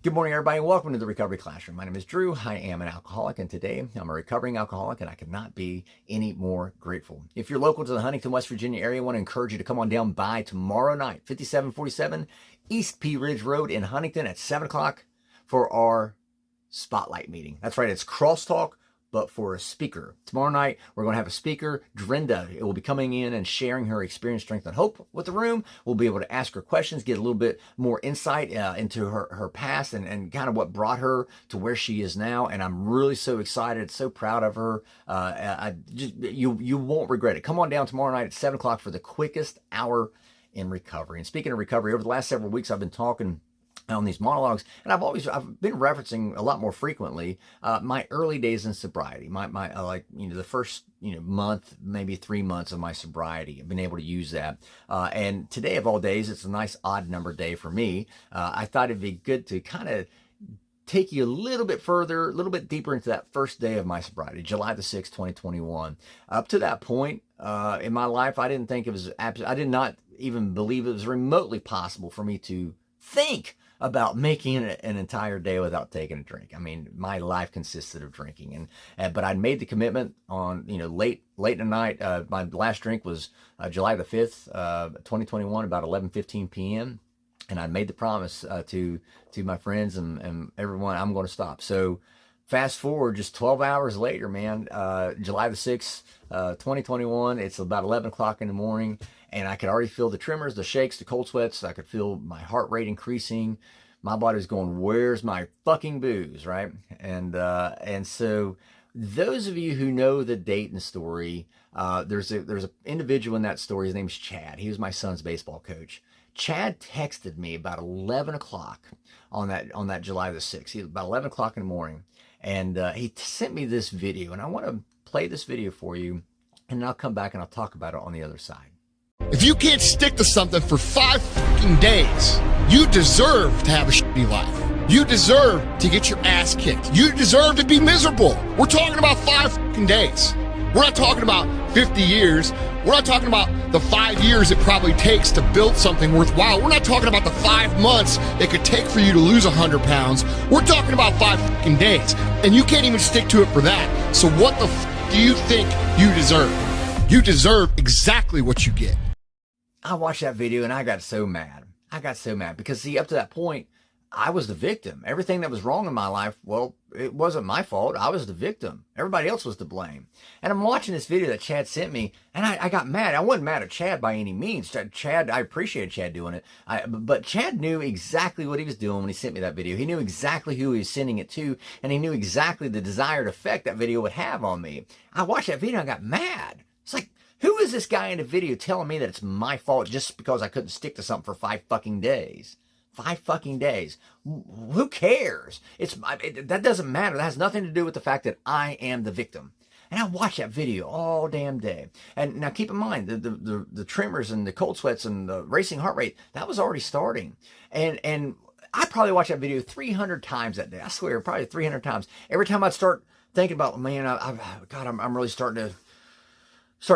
Good morning, everybody, and welcome to the Recovery Classroom. My name is Drew. I am an alcoholic, and today I'm a recovering alcoholic, and I could not be any more grateful. If you're local to the Huntington, West Virginia area, I want to encourage you to come on down by tomorrow night, 5747 East Pea Ridge Road in Huntington at 7 o'clock for our spotlight meeting. That's right, it's crosstalk, but for a speaker. Tomorrow night, we're going to have a speaker, Drinda. It will be coming in and sharing her experience, strength, and hope with the room. We'll be able to ask her questions, get a little bit more insight into her past and kind of what brought her to where she is now. And I'm really so excited, so proud of her. You won't regret it. Come on down tomorrow night at 7 o'clock for the quickest hour in recovery. And speaking of recovery, over the last several weeks, I've been talking on these monologues, and I've been referencing a lot more frequently my early days in sobriety, my the first month, maybe 3 months of my sobriety. I've been able to use that, and today of all days, it's a nice odd number day for me. I thought it'd be good to kind of take you a little bit further, a little bit deeper into that first day of my sobriety, July the 6th, 2021. Up to that point in my life, I didn't think it was I did not even believe it was remotely possible for me to think about making an entire day without taking a drink. I mean, my life consisted of drinking, but I'd made the commitment on late at night. My last drink was July the 5th, 2021, about 11:15 p.m. And I made the promise to my friends and everyone, I'm going to stop. So fast forward just 12 hours later, man, July the 6th, 2021, it's about 11 o'clock in the morning, and I could already feel the tremors, the shakes, the cold sweats. I could feel my heart rate increasing. My body was going, where's my fucking booze, right? And so those of you who know the Dayton story, there's an individual in that story. His name's Chad. He was my son's baseball coach. Chad texted me about 11 o'clock on that July the 6th, about 11 o'clock in the morning. And he sent me this video, and I want to play this video for you, and then I'll come back and I'll talk about it on the other side. If you can't stick to something for 5 fucking days, you deserve to have a shitty life. You deserve to get your ass kicked. You deserve to be miserable. We're talking about 5 fucking days. We're not talking about 50 years. We're not talking about the 5 years it probably takes to build something worthwhile. We're not talking about the 5 months it could take for you to lose 100 pounds. We're talking about 5 fucking days. And you can't even stick to it for that. So what the do you think you deserve? You deserve exactly what you get. I watched that video and I got so mad. I got so mad because, see, up to that point, I was the victim. Everything that was wrong in my life, well, it wasn't my fault. I was the victim. Everybody else was to blame. And I'm watching this video that Chad sent me, and I got mad. I wasn't mad at Chad by any means. Chad, I appreciated Chad doing it. But Chad knew exactly what he was doing when he sent me that video. He knew exactly who he was sending it to, and he knew exactly the desired effect that video would have on me. I watched that video and I got mad. It's like, who is this guy in the video telling me that it's my fault just because I couldn't stick to something for 5 fucking days? 5 fucking days. Who cares? That doesn't matter. That has nothing to do with the fact that I am the victim. And I watched that video all damn day. And now keep in mind, the tremors and the cold sweats and the racing heart rate, that was already starting. And I probably watched that video 300 times that day. I swear, probably 300 times. Every time I'd start thinking about, man, I'm really starting to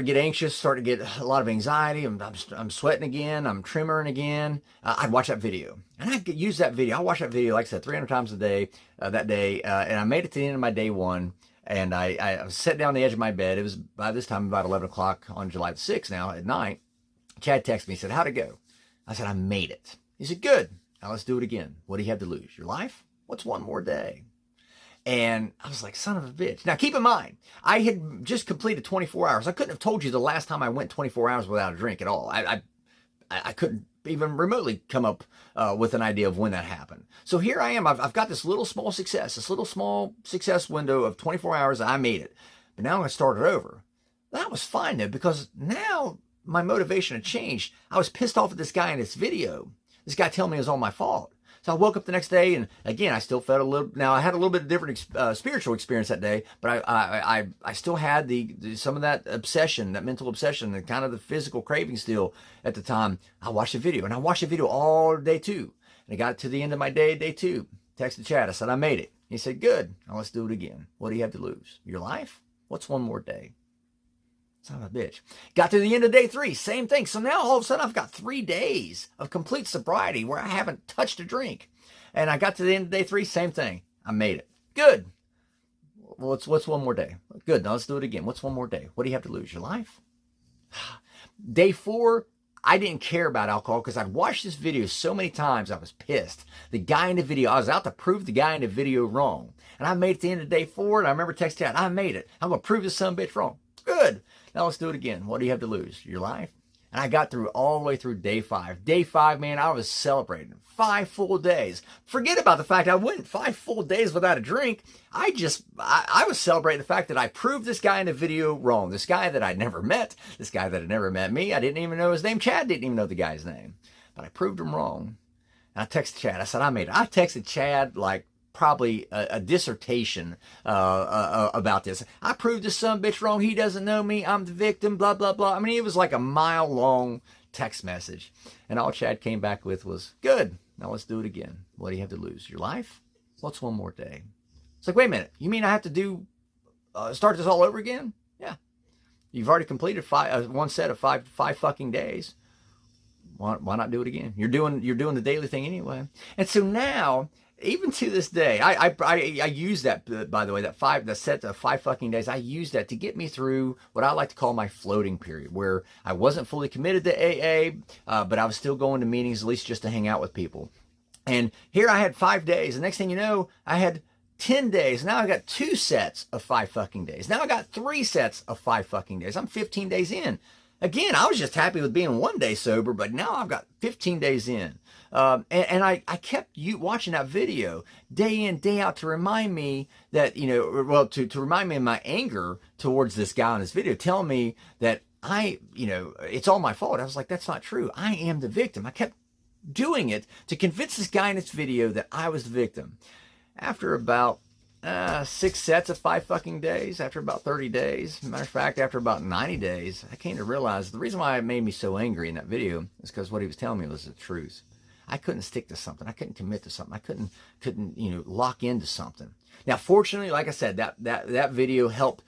get anxious, start to get a lot of anxiety. I'm sweating again. I'm tremoring again. I'd watch that video, and I could use that video. I watched that video, like I said, 300 times a day that day, and I made it to the end of my day one. And I sat down on the edge of my bed. It was by this time about 11 o'clock on July the 6th. Now at night, Chad texted me. He said, "How'd it go?" I said, "I made it." He said, "Good. Now let's do it again. What do you have to lose? Your life? What's one more day?" And I was like, son of a bitch. Now, keep in mind, I had just completed 24 hours. I couldn't have told you the last time I went 24 hours without a drink at all. I couldn't even remotely come up with an idea of when that happened. So here I am. I've got this little small success window of 24 hours. I made it. But now I'm going to start it over. That was fine, though, because now my motivation had changed. I was pissed off at this guy in this video. This guy telling me it was all my fault. So I woke up the next day, and again, I still felt a little. Now I had a little bit of different spiritual experience that day, but I still had some of that obsession, that mental obsession, and kind of the physical craving still at the time. I watched the video, and I watched the video all day two. And I got to the end of my day, day two. Texted Chad. I said, "I made it." He said, "Good. Now let's do it again. What do you have to lose? Your life? What's one more day?" Son of a bitch. Got to the end of day 3, same thing. So now all of a sudden I've got 3 days of complete sobriety where I haven't touched a drink. And I got to the end of day 3, same thing. I made it. Good. Well, what's one more day? Good. Now let's do it again. What's one more day? What do you have to lose? Your life? Day 4, I didn't care about alcohol because I'd watched this video so many times. I was pissed. The guy in the video, I was out to prove the guy in the video wrong. And I made it to the end of day 4, and I remember texting out, I made it. I'm going to prove this son of a bitch wrong. Good. Now let's do it again. What do you have to lose? Your life? And I got through all the way through day 5. Day 5, man, I was celebrating 5 full days. Forget about the fact I went 5 full days without a drink. I was celebrating the fact that I proved this guy in the video wrong. This guy that I'd never met. This guy that had never met me. I didn't even know his name. Chad didn't even know the guy's name. But I proved him wrong. And I texted Chad. I said, I made it. I texted Chad like probably a dissertation about this. I proved this son of a bitch wrong. He doesn't know me. I'm the victim, blah, blah, blah. I mean, it was like a mile-long text message. And all Chad came back with was, good. Now let's do it again. What do you have to lose? Your life? What's one more day? It's like, wait a minute. You mean I have to start this all over again? Yeah. You've already completed one set of five fucking days. Why not do it again? You're doing the daily thing anyway. And so now, even to this day, I use that, by the way, that set of 5 fucking days, I use that to get me through what I like to call my floating period, where I wasn't fully committed to AA, but I was still going to meetings, at least just to hang out with people. And here I had 5 days. The next thing you know, I had 10 days. Now I got 2 sets of 5 fucking days. Now I got 3 sets of 5 fucking days. I'm 15 days in. Again, I was just happy with being 1 day sober, but now I've got 15 days in. And I kept watching that video day in, day out to remind me that, to remind me of my anger towards this guy on this video, telling me that it's all my fault. I was like, that's not true. I am the victim. I kept doing it to convince this guy in this video that I was the victim. After about 6 sets of 5 fucking days, after about 30 days, matter of fact, after about 90 days, I came to realize the reason why it made me so angry in that video is because what he was telling me was the truth. I couldn't stick to something. I couldn't commit to something. I couldn't lock into something. Now, fortunately, like I said, that video helped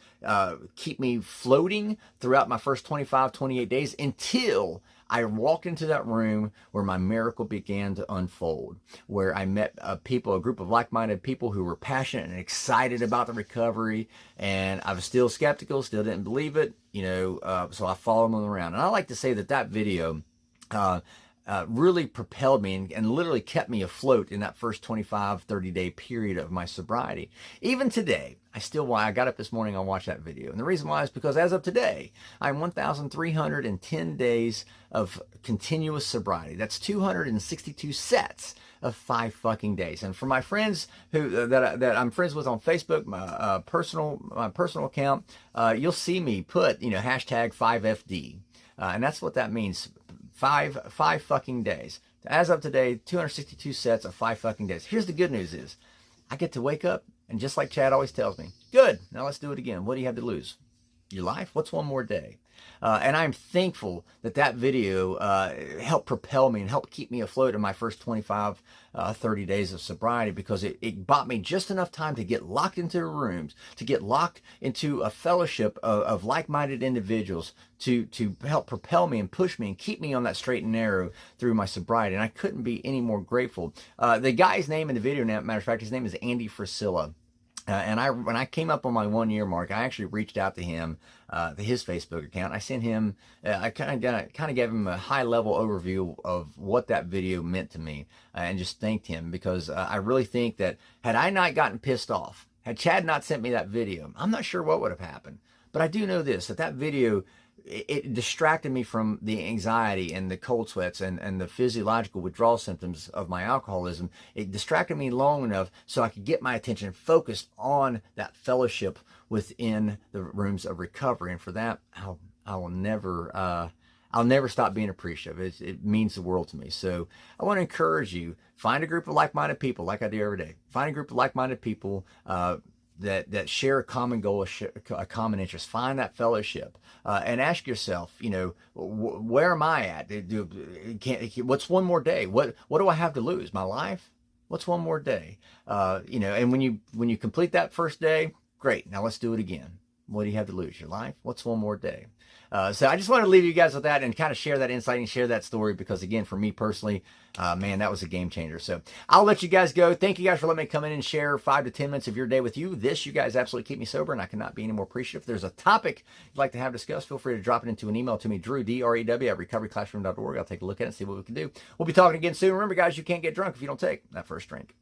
keep me floating throughout my first 25, 28 days until I walked into that room where my miracle began to unfold, where I met a group of like-minded people who were passionate and excited about the recovery, and I was still skeptical, still didn't believe it, so I followed them around. And I like to say that video really propelled me and literally kept me afloat in that first 25, 30-day period of my sobriety. Even today, I got up this morning and watched that video. And the reason why is because as of today, I'm 1,310 days of continuous sobriety. That's 262 sets of 5 fucking days. And for my friends that I'm friends with on Facebook, my personal account, you'll see me put, hashtag 5FD. And that's what that means. 5 fucking days. As of today, 262 sets of 5 fucking days. Here's the good news is, I get to wake up, and just like Chad always tells me, good, now let's do it again. What do you have to lose? Your life? What's one more day? And I'm thankful that video helped propel me and helped keep me afloat in my first 25, 30 days of sobriety, because it bought me just enough time to get locked into rooms, to get locked into a fellowship of like-minded individuals to help propel me and push me and keep me on that straight and narrow through my sobriety. And I couldn't be any more grateful. The guy's name in the video, matter of fact, his name is Andy Frisilla. And when I came up on my 1 year mark, I actually reached out to him, his Facebook account. I sent him, I kind of gave him a high level overview of what that video meant to me, and just thanked him, because I really think that had I not gotten pissed off, had Chad not sent me that video, I'm not sure what would have happened. But I do know this, that video, it distracted me from the anxiety and the cold sweats and the physiological withdrawal symptoms of my alcoholism. It distracted me long enough so I could get my attention focused on that fellowship within the rooms of recovery. And for that, I'll never stop being appreciative. It means the world to me. So I want to encourage you, find a group of like-minded people, like I do every day. Find a group of like-minded people that share a common goal, a common interest. Find that fellowship, and ask yourself, where am I at? What's one more day? What do I have to lose? My life? What's one more day? And when you complete that first day, great. Now let's do it again. What do you have to lose? Your life? What's one more day? So I just wanted to leave you guys with that and kind of share that insight and share that story because, again, for me personally, man, that was a game changer. So I'll let you guys go. Thank you guys for letting me come in and share 5 to 10 minutes of your day with you. You guys absolutely keep me sober, and I cannot be any more appreciative. If there's a topic you'd like to have discussed, feel free to drop it into an email to me, Drew, D-R-E-W, at recoveryclassroom.org. I'll take a look at it and see what we can do. We'll be talking again soon. Remember, guys, you can't get drunk if you don't take that first drink.